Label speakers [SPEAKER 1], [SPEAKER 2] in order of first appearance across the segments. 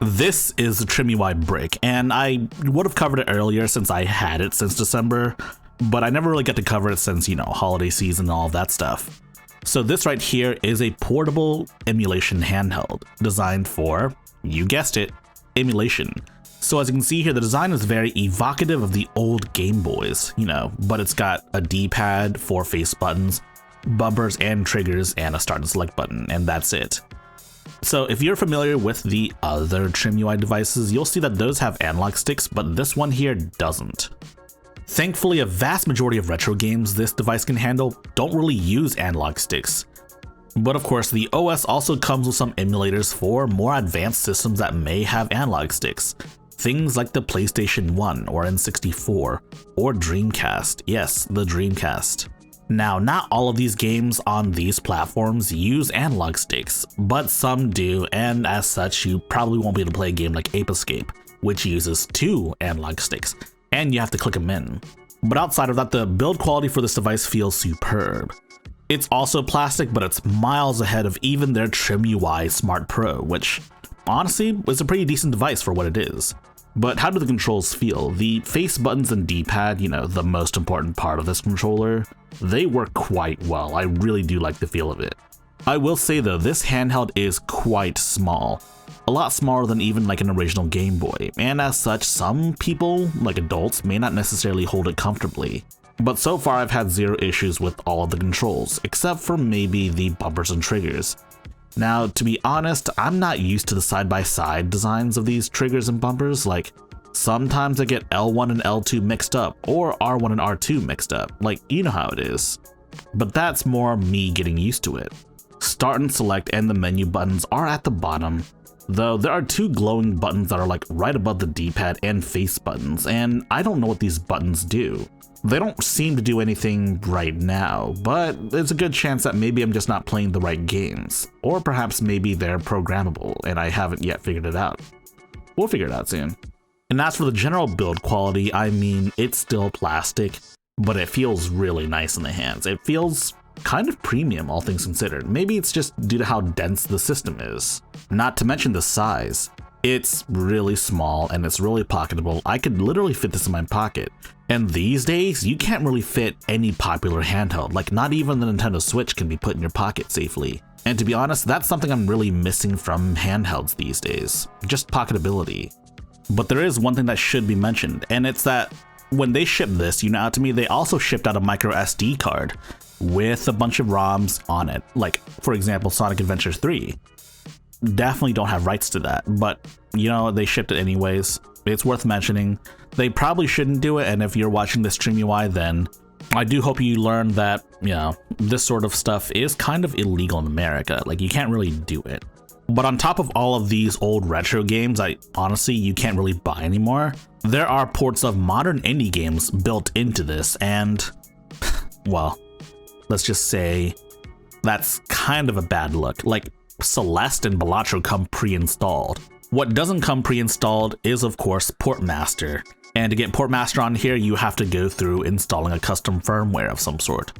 [SPEAKER 1] This is the TrimUI brick, and I would have covered it earlier since I had it since December, but I never really got to cover it since, holiday season and all of that stuff. So this right here is a portable emulation handheld designed for, you guessed it, emulation. So as you can see here, the design is very evocative of the old Game Boys, but it's got a D-pad, 4 face buttons, bumpers and triggers, and a start and select button, and that's it. So if you're familiar with the other TrimUI devices, you'll see that those have analog sticks, but this one here doesn't. Thankfully, a vast majority of retro games this device can handle don't really use analog sticks. But of course, the OS also comes with some emulators for more advanced systems that may have analog sticks. Things like the PlayStation 1 or N64 or Dreamcast. Yes, the Dreamcast. Now, not all of these games on these platforms use analog sticks, but some do, and as such, you probably won't be able to play a game like Ape Escape, which uses 2 analog sticks, and you have to click them in. But outside of that, the build quality for this device feels superb. It's also plastic, but it's miles ahead of even their TrimUI Smart Pro, which honestly is a pretty decent device for what it is. But how do the controls feel? The face buttons and D-pad, the most important part of this controller, they work quite well. I really do like the feel of it. I will say though, this handheld is quite small. A lot smaller than even like an original Game Boy, and as such, some people, like adults, may not necessarily hold it comfortably. But so far I've had 0 issues with all of the controls, except for maybe the bumpers and triggers. Now, to be honest, I'm not used to the side-by-side designs of these triggers and bumpers. Like, sometimes I get L1 and L2 mixed up, or R1 and R2 mixed up. Like, you know how it is. But that's more me getting used to it. Start and select and the menu buttons are at the bottom, though there are 2 glowing buttons that are like right above the D-pad and face buttons, and I don't know what these buttons do. They don't seem to do anything right now, but there's a good chance that maybe I'm just not playing the right games, or perhaps maybe they're programmable and I haven't yet figured it out. We'll figure it out soon. And as for the general build quality, I mean, it's still plastic, but it feels really nice in the hands. It feels kind of premium, all things considered. Maybe it's just due to how dense the system is. Not to mention the size. It's really small and it's really pocketable. I could literally fit this in my pocket. And these days, you can't really fit any popular handheld, like not even the Nintendo Switch can be put in your pocket safely. And to be honest, that's something I'm really missing from handhelds these days, just pocketability. But there is one thing that should be mentioned, and it's that when they shipped this, to me, they also shipped out a micro SD card with a bunch of ROMs on it, like for example, Sonic Adventure 3. Definitely don't have rights to that, but they shipped it anyways. It's worth mentioning. They probably shouldn't do it, and if you're watching this TrimUI, then I do hope you learn that, this sort of stuff is kind of illegal in America. Like, you can't really do it. But on top of all of these old retro games, honestly, you can't really buy anymore. There are ports of modern indie games built into this, and, well, let's just say that's kind of a bad look. Like, Celeste and Balatro come pre-installed. What doesn't come pre-installed is, of course, Portmaster. And to get Portmaster on here, you have to go through installing a custom firmware of some sort.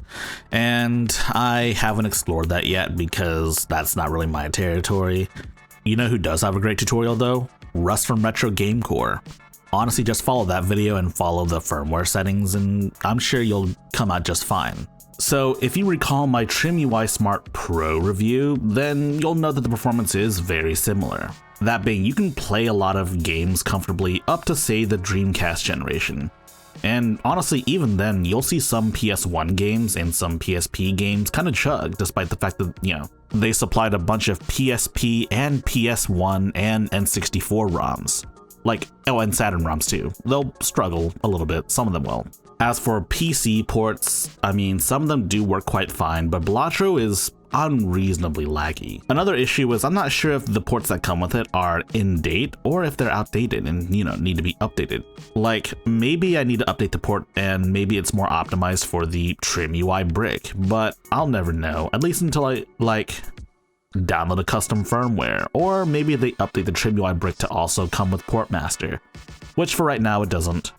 [SPEAKER 1] And I haven't explored that yet because that's not really my territory. You know who does have a great tutorial though? Russ from Retro Game Core. Honestly, just follow that video and follow the firmware settings and I'm sure you'll come out just fine. So if you recall my TrimUI Smart Pro review, then you'll know that the performance is very similar. That being, you can play a lot of games comfortably up to, say, the Dreamcast generation. And honestly, even then, you'll see some PS1 games and some PSP games kind of chug, despite the fact that, they supplied a bunch of PSP and PS1 and N64 ROMs. And Saturn ROMs too. They'll struggle a little bit, some of them will. As for PC ports, I mean, some of them do work quite fine, but Balatro is unreasonably laggy. Another issue is I'm not sure if the ports that come with it are in date or if they're outdated and, need to be updated. Like, maybe I need to update the port and maybe it's more optimized for the TrimUI brick, but I'll never know, at least until I, download a custom firmware, or maybe they update the TrimUI brick to also come with Portmaster, which for right now it doesn't.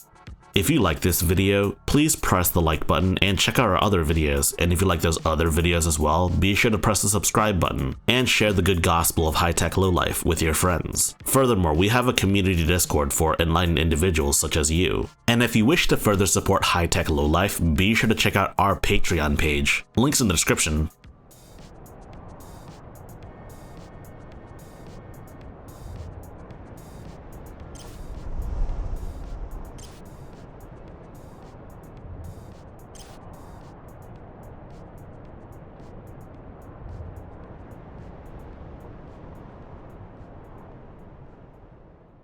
[SPEAKER 1] If you like this video, please press the like button and check out our other videos, and if you like those other videos as well, be sure to press the subscribe button and share the good gospel of high-tech lowlife with your friends. Furthermore, we have a community Discord for enlightened individuals such as you. And if you wish to further support high-tech lowlife, be sure to check out our Patreon page. Links in the description.